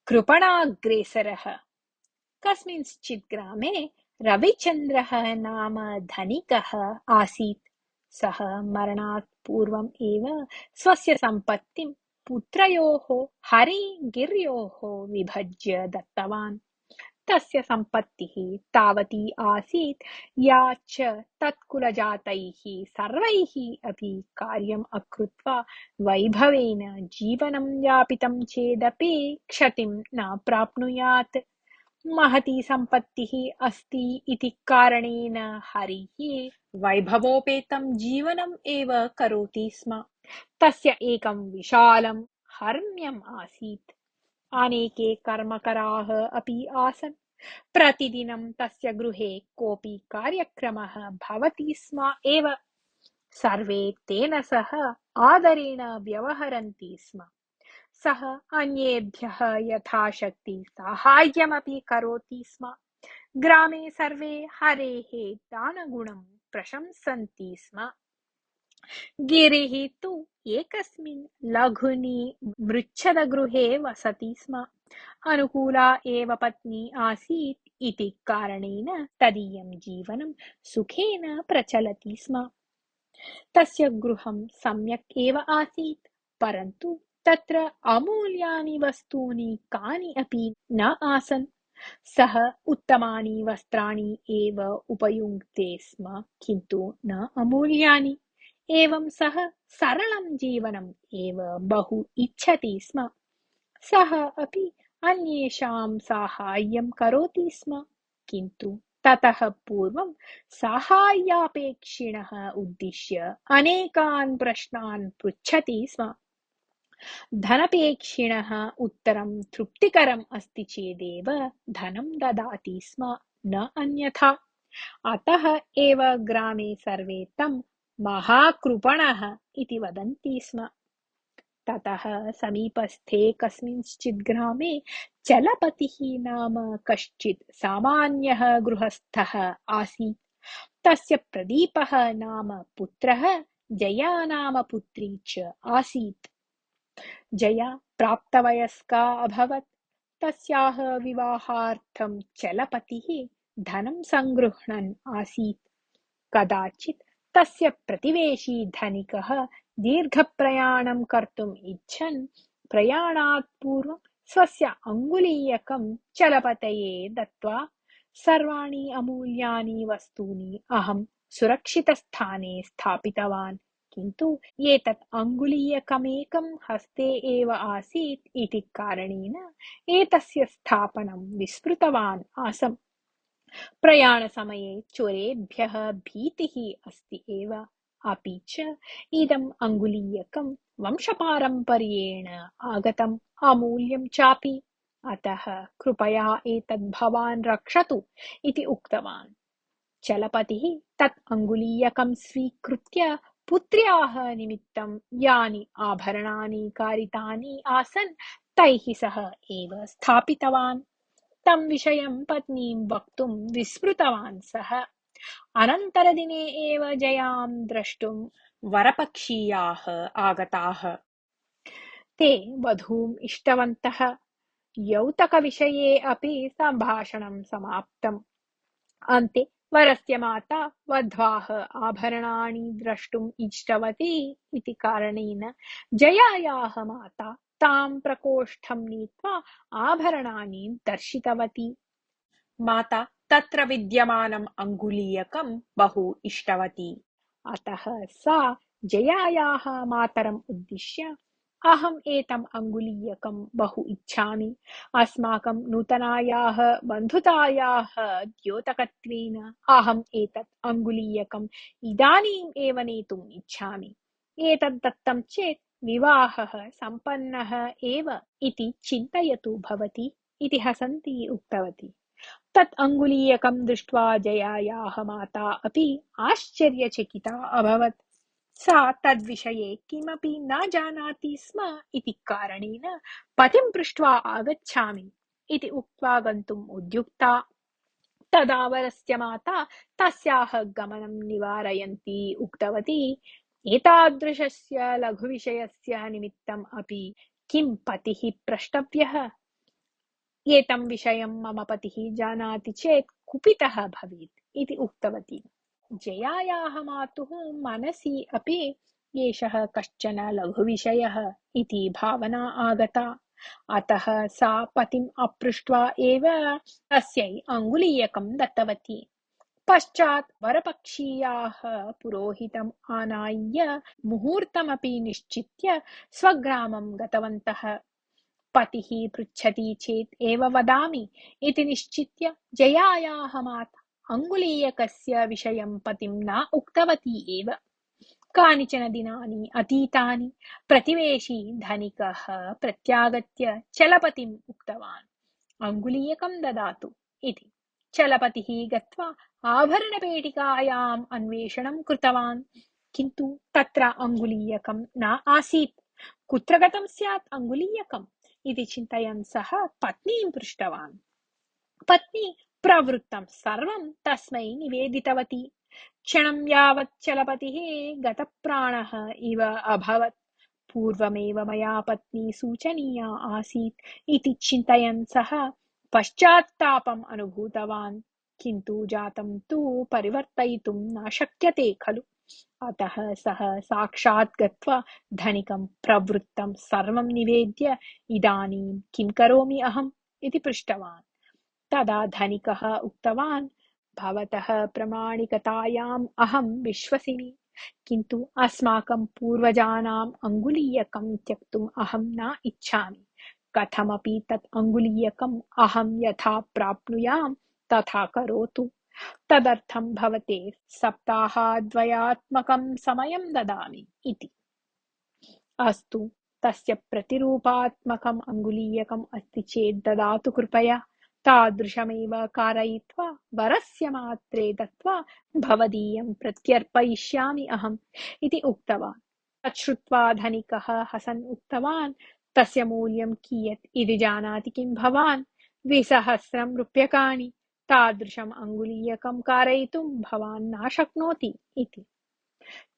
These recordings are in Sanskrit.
कृपणाग्रेसरः। कस्मिंश्चित् ग्रामे रविचन्द्रः नाम धनिकः आसीत्। सः मरणात् पूर्वम् एव स्वस्य सम्पत्तिं पुत्रयोः हरिगिर्योः विभज्य दत्तवान्। तस्य सम्पत्तिः तावती आसीत् या च तत्कुलजातैः सर्वैः अपि कार्यम् अकृत्वा वैभवेन जीवनं यापितं चेदपि क्षतिं न प्राप्नुयात्। महती सम्पत्तिः अस्ति इति कारणेन हरिः वैभवोपेतं जीवनम् एव करोति स्म। तस्य एकं विशालं हर्म्यम् आसीत्। अनेके कर्मकराः अपि आसन्। प्रतिदिनं तस्य गृहे कोऽपि कार्यक्रमः भवति स्म एव। सर्वे तेन सह आदरेण व्यवहरन्ति स्म। सः अन्येभ्यः यथाशक्ति साहाय्यमपि करोति स्म। ग्रामे सर्वे हरेः दानगुणं प्रशंसन्ति स्म। गिरिः तु एकस्मिन् लघुनि मृच्छदगृहे वसति स्म। अनुकूला एव पत्नी आसीत् इति कारणेन तदीयं जीवनं सुखेन प्रचलति स्म। तस्य गृहं सम्यक् एव आसीत्, परन्तु तत्र अमूल्यानि वस्तूनि कानि अपि न आसन्। सः उत्तमानि वस्त्राणि एव उपयुङ्क्ते स्म, किन्तु न अमूल्यानि। एवं सः सरलं जीवनम् एव बहु इच्छति स्म। सः अपि अन्येषां साहाय्यं करोति स्म, किन्तु ततः पूर्वं साहाय्यापेक्षिणः उद्दिश्य अनेकान् प्रश्नान् पृच्छति स्म। धनपेक्षिणः उत्तरं तृप्तिकरम् अस्ति चेदेव धनं ददाति स्म, न अन्यथा। अतः एव ग्रामे सर्वे तं महाकृपणः इति वदन्ति स्म। ततः समीपस्थे कस्मिंश्चित् ग्रामे चलपतिः नाम कश्चित् सामान्यः गृहस्थः आसीत्। तस्य प्रदीपः नाम पुत्रः, जया नाम पुत्री च आसीत्। जया प्राप्तवयस्का अभवत्। तस्याः विवाहार्थं चलपतिः धनं सङ्गृह्णन् आसीत्। कदाचित् तस्य प्रतिवेशी धनिकः दीर्घप्रयाणं कर्तुम् इच्छन् प्रयाणात् पूर्वं स्वस्य अङ्गुलीयकं चलपतये दत्त्वा, सर्वाणि अमूल्यानि वस्तूनि अहं सुरक्षितस्थाने स्थापितवान्, किन्तु एतत् अङ्गुलीयकमेकं हस्ते एव आसीत् इति कारणेन एतस्य स्थापनं विस्मृतवान् आसम्। प्रयाणसमये चोरेभ्यः भीतिः अस्ति एव, अपि च इदम् अङ्गुलीयकं वंशपारम्पर्येण आगतम् अमूल्यं चापि। अतः कृपया एतद् भवान् रक्षतु इति उक्तवान्। चलपतिः तत् अङ्गुलीयकं स्वीकृत्य पुत्र्याः निमित्तं यानि आभरणानि कारितानि आसन् तैः सह एव स्थापितवान्। तं विषयं पत्नीं वक्तुं विस्मृतवान् सः। अनन्तरदिने एव जयां द्रष्टुं वरपक्षीयाः आगताः। ते वधूम् इष्टवन्तः। यौतकविषये अपि सम्भाषणं समाप्तम्। अन्ते वरस्य माता वध्वाः आभरणानि द्रष्टुम् इष्टवती इति कारणेन जयायाः माता तां प्रकोष्ठं नीत्वा आभरणानि दर्शितवती। माता तत्र विद्यमानम् अङ्गुलीयकं बहु इष्टवती। अतः सा जयायाः मातरम् उद्दिश्य, अहम् एतम् अङ्गुलीयकं बहु इच्छामि। अस्माकं नूतनायाः बन्धुतायाः द्योतकत्वेन अहम् एतत् अङ्गुलीयकम् इदानीम् एव नेतुम् इच्छामि। एतत् दत्तं चेत् विवाहः सम्पन्नः एव इति चिन्तयतु भवती इति हसन्ती उक्तवती। तत् अङ्गुलीयकं दृष्ट्वा जयायाः माता अपि आश्चर्यचकिता अभवत्। सा तद्विषये किमपि न जानाति स्म इति कारणेन पतिं पृष्ट्वा आगच्छामि इति उक्त्वा गन्तुम् उद्युक्ता। तदा वरस्य माता तस्याः गमनं निवारयन्ती उक्तवती, एतादृशस्य लघुविषयस्य निमित्तम् अपि किं पतिः प्रष्टव्यः? एतं विषयं मम पतिः जानाति चेत् कुपितः भवेत् इति उक्तवती। जयायाः मातुः मनसि अपि एषः कश्चन लघुविषयः इति भावना आगता। अतः सा पतिम् अपृष्ट्वा एव तस्यै अङ्गुलीयकं दत्तवती। पश्चात् वरपक्षीयाः पुरोहितम् आनाय्य मुहूर्तमपि निश्चित्य स्वग्रामं गतवन्तः। पतिः पृच्छति चेत् एव वदामि इति निश्चित्य जयायाः माता अङ्गुलीयकस्य विषयं पतिं न उक्तवती एव। कानिचन दिनानि अतीतानि। प्रतिवेशी धनिकः प्रत्यागत्य चलपतिम् उक्तवान्, अङ्गुलीयकं ददातु इति। चलपतिः गत्वा आभरणपेटिकायाम् अन्वेषणं कृतवान्, किन्तु तत्र अङ्गुलीयकं न आसीत्। कुत्र गतं स्यात् अङ्गुलीयकम् इति चिन्तयन् सः पत्नीं पृष्टवान्। पत्नी प्रवृत्तं सर्वं तस्मै निवेदितवती। क्षणं यावत् चलपतिः गतप्राणः इव अभवत्। पूर्वमेव मया पत्नी सूचनीया आसीत् इति चिन्तयन् सः पश्चात्तापम् अनुभूतवान्। किन्तु जातं तु परिवर्तयितुं न शक्यते खलु। अतः सः साक्षात् गत्वा धनिकं प्रवृत्तं सर्वं निवेद्य, इदानीं किं करोमि अहम् इति पृष्टवान्। तदा धनिकः उक्तवान्, भवतः प्रमाणिकतायाम् अहं विश्वसिमि, किन्तु अस्माकं पूर्वजानाम् अङ्गुलीयकं त्यक्तुम् अहं न इच्छामि। कथमपि तत् अङ्गुलीयकम् अहं यथा प्राप्नुयां तथा करोतु। तदर्थं भवते सप्ताहद्वयात्मकं समयं ददामि इति। अस्तु, तस्य प्रतिरूपात्मकम् अङ्गुलीयकम् अस्ति चेत् ददातु कृपया। तादृशमेव कारयित्वा वरस्य मात्रे दत्त्वा भवदीयं प्रत्यर्पयिष्यामि अहम् इति उक्तवान्। तच्छ्रुत्वा धनिकः हसन् उक्तवान्, तस्य मूल्यं कियत् इति जानाति किं भवान्? 2,000 रूप्यकाणि। तादृशम् अङ्गुलीयकं कारयितुं भवान् न शक्नोति इति।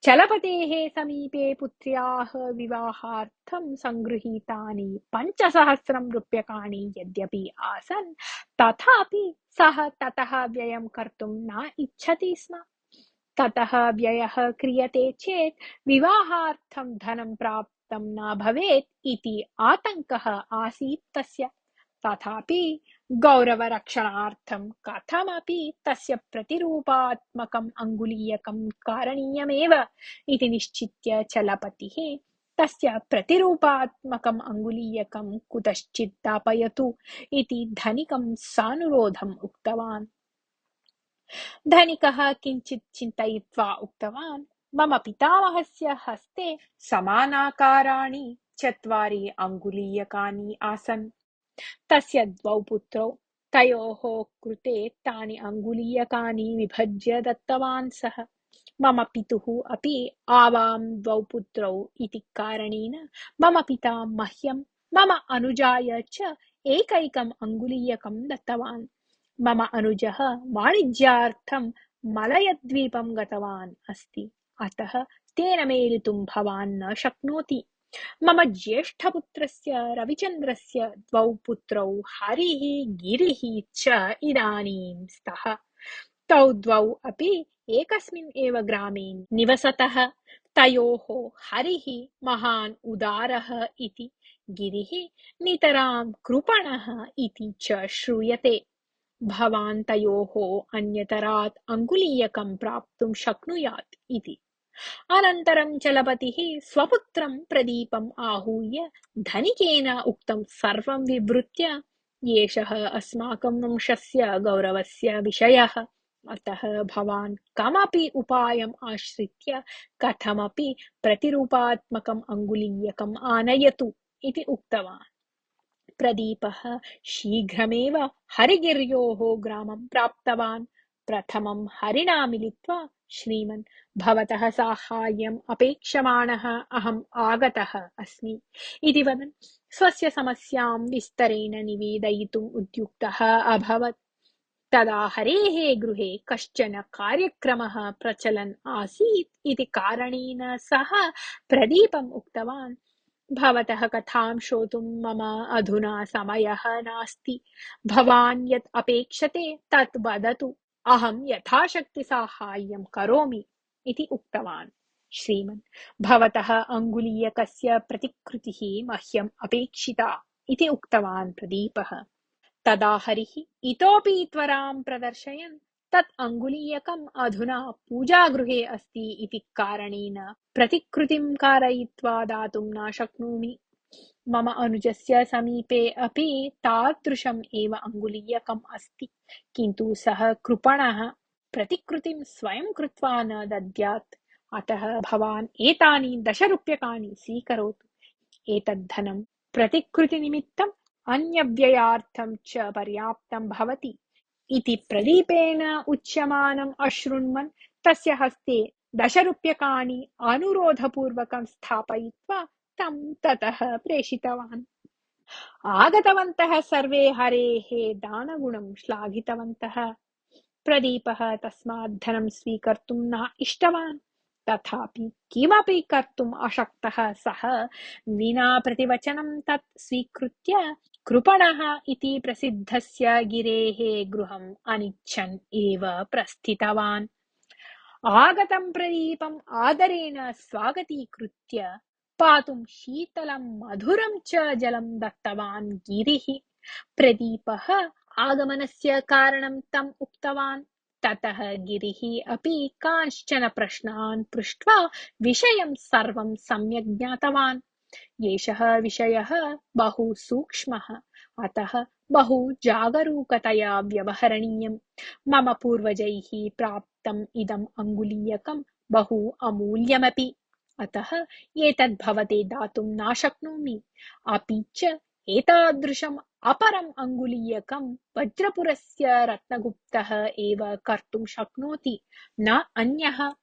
चलपतेः समीपे पुत्र्याः विवाहार्थं सङ्गृहीतानि 5,000 रूप्यकाणि यद्यपि आसन्, तथापि सः ततः व्ययं कर्तुं न इच्छति स्म। ततः व्ययः क्रियते चेत् विवाहार्थं धनं प्राप्तं न भवेत् इति आतङ्कः आसीत् तस्य। तथापि गौरवरक्षणार्थं कथमपि तस्य प्रतिरूपात्मकम् अङ्गुलीयकं कारणीयमेव इति निश्चित्य चलपतिः तस्य प्रतिरूपात्मकम् अङ्गुलीयकं कुतश्चित् दापयतु इति धनिकं सानुरोधम् उक्तवान्। धनिकः किञ्चित् चिन्तयित्वा उक्तवान्, मम पितामहस्य हस्ते समानाकाराणि 4 अङ्गुलीयकानि आसन्। तस्य 2 पुत्रौ, तयोः कृते तानि अङ्गुलीयकानि विभज्य दत्तवान् सः। मम पितुः अपि आवां 2 पुत्रौ इति कारणेन मम पिता मह्यं, मम अनुजाय च एकैकम् अङ्गुलीयकं दत्तवान्। मम अनुजः वाणिज्यार्थं मलयद्वीपं गतवान् अस्ति, अतः तेन मेलितुं भवान् न शक्नोति। मम ज्येष्ठपुत्रस्य रविचन्द्रस्य 2 पुत्रौ हरिः गिरिः च इदानीं स्तः। तौ 2 अपि एकस्मिन् एव ग्रामे निवसतः। तयोः हरिः महान् उदारः इति, गिरिः नितरां कृपणः इति च श्रूयते। भवान् तयोः अन्यतरात् अङ्गुलीयकं प्राप्तुं शक्नुयात् इति। अनन्तरं चलपतिः स्वपुत्रं प्रदीपम् आहूय धनिकेन उक्तं सर्वं विवृत्य, एषः अस्माकं वंशस्य गौरवस्य विषयः, अतः भवान् कमपि उपायम् आश्रित्य कथमपि प्रतिरूपात्मकम् अङ्गुलीयकम् आनयतु इति उक्तवान्। प्रदीपः शीघ्रमेव हरिगिर्योः ग्रामं प्राप्तवान्। प्रथमं हरिणा मिलित्वा, श्रीमन्, भवतः साहाय्यम् अपेक्षमाणः अहम् आगतः अस्मि इति वदन् स्वस्य समस्यां विस्तरेण निवेदयितुम् उद्युक्तः अभवत्। तदा हरेः गृहे कश्चन कार्यक्रमः प्रचलन् आसीत् इति कारणेन सः प्रदीपम् उक्तवान्, भवतः कथां श्रोतुं मम अधुना समयः नास्ति। भवान् यत् अपेक्षते तत् वदतु, अहं यथाशक्ति साहाय्यं करोमि इति उक्तवान्। श्रीमन्, भवतः अङ्गुलीयकस्य प्रतिकृतिः मह्यम् अपेक्षिता इति उक्तवान् प्रदीपः। तदा हरिः इतोपि त्वरां प्रदर्शयन् तत् अङ्गुलीयकम् अधुना पूजागृहे अस्ति इति कारणेन प्रतिकृतिं कारयित्वा दातुं न शक्नोमि। मम अनुजस्य समीपे अपि तादृशम् एव अङ्गुलीयकम् अस्ति, किन्तु सः कृपणः प्रतिकृतिं स्वयं कृत्वा न दद्यात्। अतः भवान् एतानि 10 रूप्यकाणि स्वीकरोतु। एतद्धनं प्रतिकृतिनिमित्तम् अन्यव्ययार्थं च पर्याप्तं भवति इति प्रदीपेन उच्यमानम् अशृण्वन् तस्य हस्ते 10 रूप्यकाणि अनुरोधपूर्वकं स्थापयित्वा तं ततः प्रेषितवान्। आगतवन्तः सर्वे हरेः दानगुणं श्लाघितवन्तः। प्रदीपः तस्मात् धनं स्वीकर्तुं न इष्टवान्, तथापि किमपि कर्तुम् अशक्तः सः विना प्रतिवचनं तत् स्वीकृत्य कृपणः इति प्रसिद्धस्य गिरेः गृहम् अनिच्छन् एव प्रस्थितवान्। आगतं प्रदीपम् आदरेण स्वागतीकृत्य पातुं शीतलं मधुरं च जलं दत्तवान् गिरिः। प्रदीपः आगमनस्य कारणं तम् उक्तवान्। ततः गिरिः अपि कांश्चन प्रश्नान् पृष्ट्वा विषयं सर्वं सम्यक् ज्ञातवान्। एषः विषयः बहु सूक्ष्मः, अतः बहु जागरूकतया व्यवहरणीयम्। मम पूर्वजैः प्राप्तम् इदम् अङ्गुलीयकं बहु अमूल्यमपि, अतः एतद् भवते दातुं न शक्नोमि। अपि च एतादृशम् अपरम् अङ्गुलीयकं वज्रपुरस्य रत्नगुप्तः एव कर्तुं शक्नोति, न अन्यः।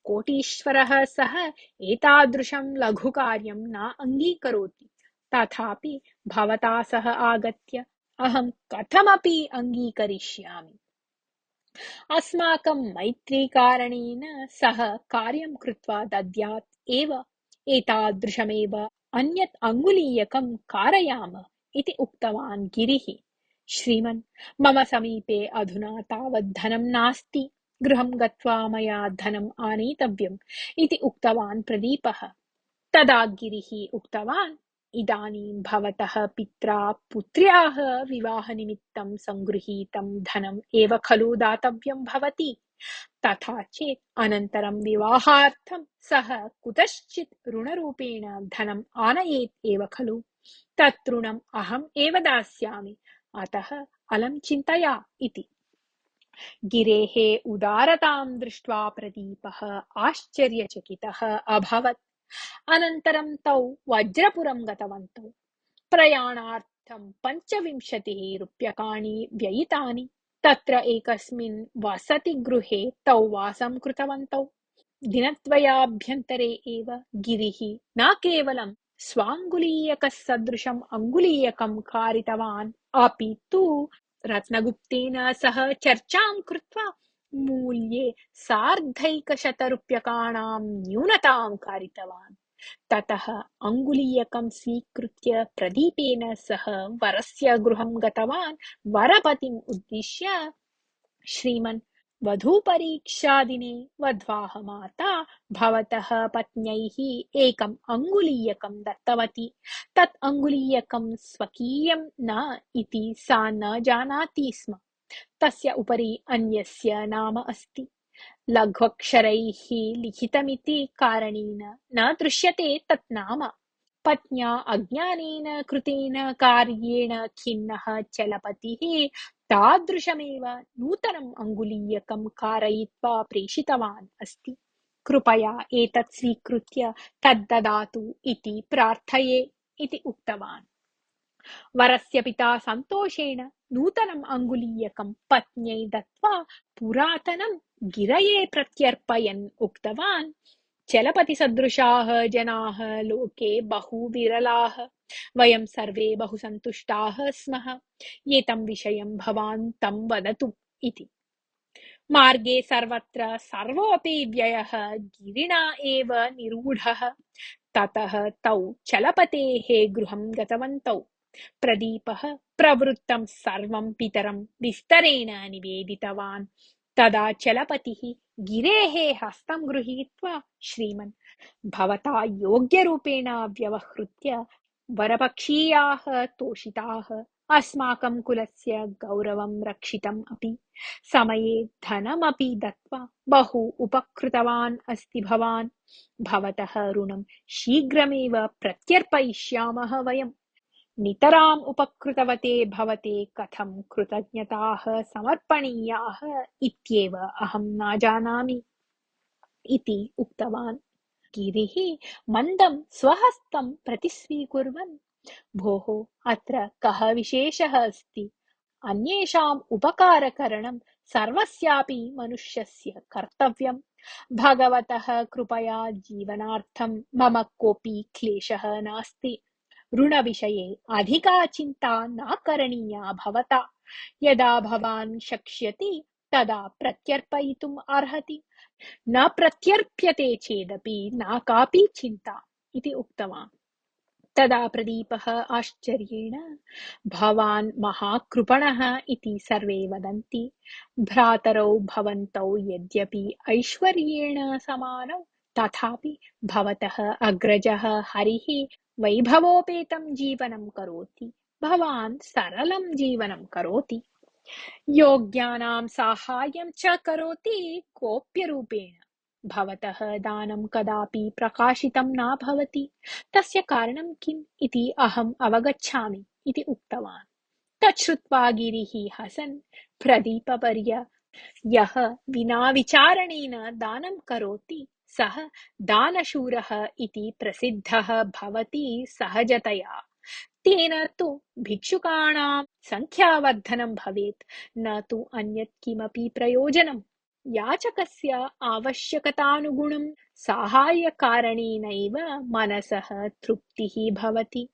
कोटीश्वरः सः एतादृशं लघुकार्यं न अङ्गीकरोति। तथापि भवता सह आगत्य अहं कथमपि अङ्गीकरिष्यामि। अस्माकं मैत्रीकारणेन सः कार्यं कृत्वा दद्यात् एव। एतादृशमेव अन्यत् अङ्गुलीयकं कारयाम इति उक्तवान् गिरिः। श्रीमन्, मम समीपे अधुना तावत् धनं नास्ति। गृहं गत्वा मया धनम् आनेतव्यम् इति उक्तवान् प्रदीपः। तदा गिरिः उक्तवान्, इदानीं भवतः पित्रा पुत्र्याः विवाहनिमित्तं सङ्गृहीतं धनम् एव खलु दातव्यं भवति। तथा चेत् अनन्तरं विवाहार्थं सः कुतश्चित् ऋणरूपेण धनम् आनयेत् एव खलु। तत् ऋणम् अहम् एव दास्यामि, अतः अलं चिन्तया इति। गिरेः उदारतां दृष्ट्वा प्रदीपः आश्चर्यचकितः अभवत्। अनन्तरं तौ वज्रपुरं गतवन्तौ। प्रयाणार्थं 25 रूप्यकाणि व्ययितानि। तत्र एकस्मिन् वसतिगृहे तौ वासं कृतवन्तौ। दिनद्वयाभ्यन्तरे एव गिरिः न केवलं स्वाङ्गुलीयकसदृशम् अङ्गुलीयकं कारितवान्, अपि तु रत्नगुप्तेन सह चर्चां कृत्वा मूल्ये 150 रूप्यकाणां न्यूनतां कारितवान्। ततः अङ्गुलीयकं स्वीकृत्य प्रदीपेन सह वरस्य गृहं गतवान्। वरपतिम् उद्दिश्य, श्रीमन्, वधूपरीक्षादिने वध्वाः माता भवतः पत्न्यैः एकम् अङ्गुलीयकं दत्तवती। तत् अङ्गुलीयकं स्वकीयं न इति सा न जानाति स्म। तस्य उपरि अन्यस्य नाम अस्ति। लघ्वक्षरैः लिखितमिति कारणेन न दृश्यते तत् नाम। पत्न्या अज्ञानेन कृतेन कार्येण खिन्नः चलपतिः तादृशमेव नूतनम् अङ्गुलीयकं कारयित्वा प्रेषितवान् अस्ति। कृपया एतत् स्वीकृत्य तद्ददातु इति प्रार्थये इति उक्तवान्। वरस्य पिता सन्तोषेण नूतनम् अङ्गुलीयकं पत्न्यै दत्त्वा पुरातनं गिरये प्रत्यर्पयन् उक्तवान्, चलपतिसदृशाः जनाः लोके बहु विरलाः। वयं सर्वे बहु सन्तुष्टाः स्मः। एतं विषयं भवान् तं वदतु इति। मार्गे सर्वत्र सर्वोऽपि व्ययः गिरिणा एव निरूढः। ततः तौ चलपतेः गृहं गतवन्तौ। प्रदीपः प्रवृत्तं सर्वं पितरं विस्तरेण निवेदितवान्। तदा चलपतिः गिरेः हस्तं गृहीत्वा श्रीमन्, भवता योग्यरूपेण व्यवहृत्य वरपक्षीयाः तोषिताः, अस्माकं कुलस्य गौरवं रक्षितम् अपि, समये धनमपि दत्त्वा बहु उपकृतवान् अस्ति भवान्। भवतः ऋणं शीघ्रमेव प्रत्यर्पयिष्यामः वयम्। नितराम् उपकृतवते भवते कथं कृतज्ञताः समर्पणीयाः इत्येव अहं न जानामि इति उक्तवान्। गिरिः मन्दं स्वहस्तं प्रतिस्वीकुर्वन्, भोः, अत्र कः विशेषः अस्ति? अन्येषाम् उपकारकरणं सर्वस्यापि मनुष्यस्य कर्तव्यम्। भगवतः कृपया जीवनार्थं मम कोऽपि क्लेशः नास्ति। ऋणविषये अधिका चिन्ता न करणीया भवता। यदा भवान् शक्ष्यति तदा प्रत्यर्पयितुम् अर्हति। न प्रत्यर्प्यते चेदपि न कापि चिन्ता इति उक्तवान्। तदा प्रदीपः आश्चर्येण, भवान् महाकृपणः इति सर्वे वदन्ति। भ्रातरौ भवन्तौ यद्यपि ऐश्वर्येण समानौ, तथापि भवतः अग्रजः हरिः वैभवोपेतं जीवनं करोति, भवान् सरलं जीवनं करोति। योग्यानां साहाय्यं च करोति गोप्यरूपेण। भवतः दानं कदापि प्रकाशितं न भवति। तस्य कारणं किम् इति अहम् अवगच्छामि इति उक्तवान्। तच्छ्रुत्वा गिरिः हसन्, प्रदीपवर्य, यः विना विचारणेन दानं करोति सः दानशूरः इति प्रसिद्धः भवति सहजतया। तेन तु भिक्षुकाणां संख्यावर्धनं भवेत्, न तु अन्यत् किमपि प्रयोजनम्। याचकस्य आवश्यकतानुगुणं साहाय्यकारणेनैव मनसः तृप्तिः भवति।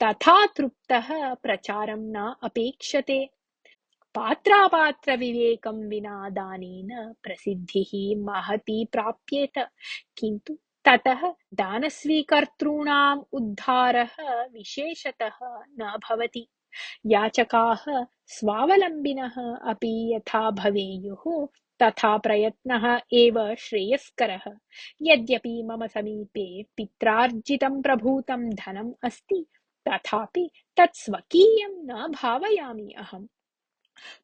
तथा तृप्तः प्रचारं न अपेक्षते। पात्रापात्रविवेकं विना दानेन प्रसिद्धिः महती प्राप्येत, किन्तु ततः दानस्वीकर्तॄणाम् उद्धारः विशेषतः न भवति। याचकाः स्वावलम्बिनः अपि यथा भवेयुः तथा प्रयत्नः एव श्रेयस्करः। यद्यपि मम समीपे पित्रार्जितं प्रभूतं धनम् अस्ति, तथापि तत् स्वकीयं न भावयामि अहम्।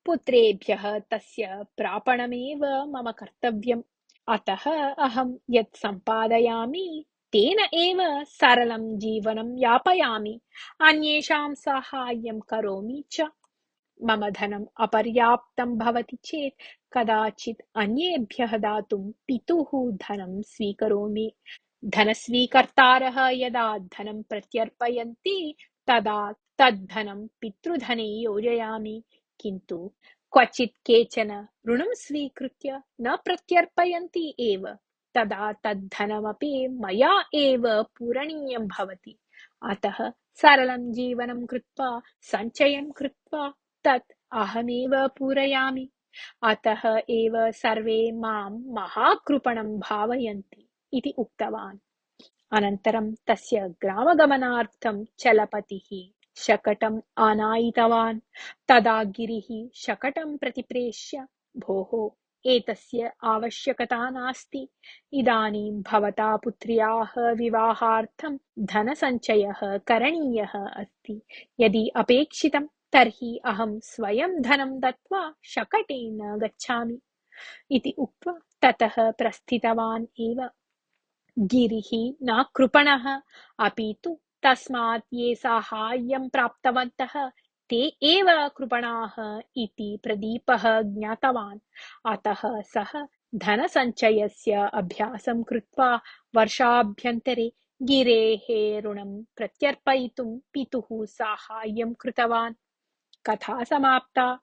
पुत्रेभ्यः तस्य प्रापणमेव मम कर्तव्यम्। अतः अहं यत् सम्पादयामि तेन एव सरलं जीवनं यापयामि, अन्येषां साहाय्यं करोमि च। मम धनम् अपर्याप्तं भवति चेत् कदाचित् अन्येभ्यः दातुं पितुः धनं स्वीकरोमि। धनस्वीकर्तारः यदा धनं प्रत्यर्पयन्ति तदा तद्धनं पितृधने योजयामि, किन्तु क्वचित् केचन ऋणं स्वीकृत्य न प्रत्यर्पयन्ति एव, तदा तद्धनमपि मया एव पूरणीयं भवति। अतः सरलं जीवनं कृत्वा सञ्चयं कृत्वा तत् अहमेव पूरयामि। अतः एव सर्वे मां महाकृपणं भावयन्ति इति उक्तवान्। अनन्तरं तस्य ग्रामगमनार्थं चलपतिः शकटम् आनायितवान्। तदा गिरिः शकटं प्रतिप्रेष्य, भोः, एतस्य आवश्यकता नास्ति। इदानीं भवता पुत्र्याः विवाहार्थं धनसञ्चयः करणीयः अस्ति। यदि अपेक्षितं तर्हि अहं स्वयं धनं दत्त्वा शकटेन गच्छामि इति उक्त्वा ततः प्रस्थितवान् एव। गिरिः न कृपणः, अपि तु तस्मात् ये साहाय्यं प्राप्तवन्तः ते एव कृपणाः इति प्रदीपः ज्ञातवान्। अतः सः धनसञ्चयस्य अभ्यासं कृत्वा वर्षाभ्यन्तरे गिरेः ऋणं प्रत्यर्पयितुं पितुः साहाय्यं कृतवान्। कथा समाप्ता।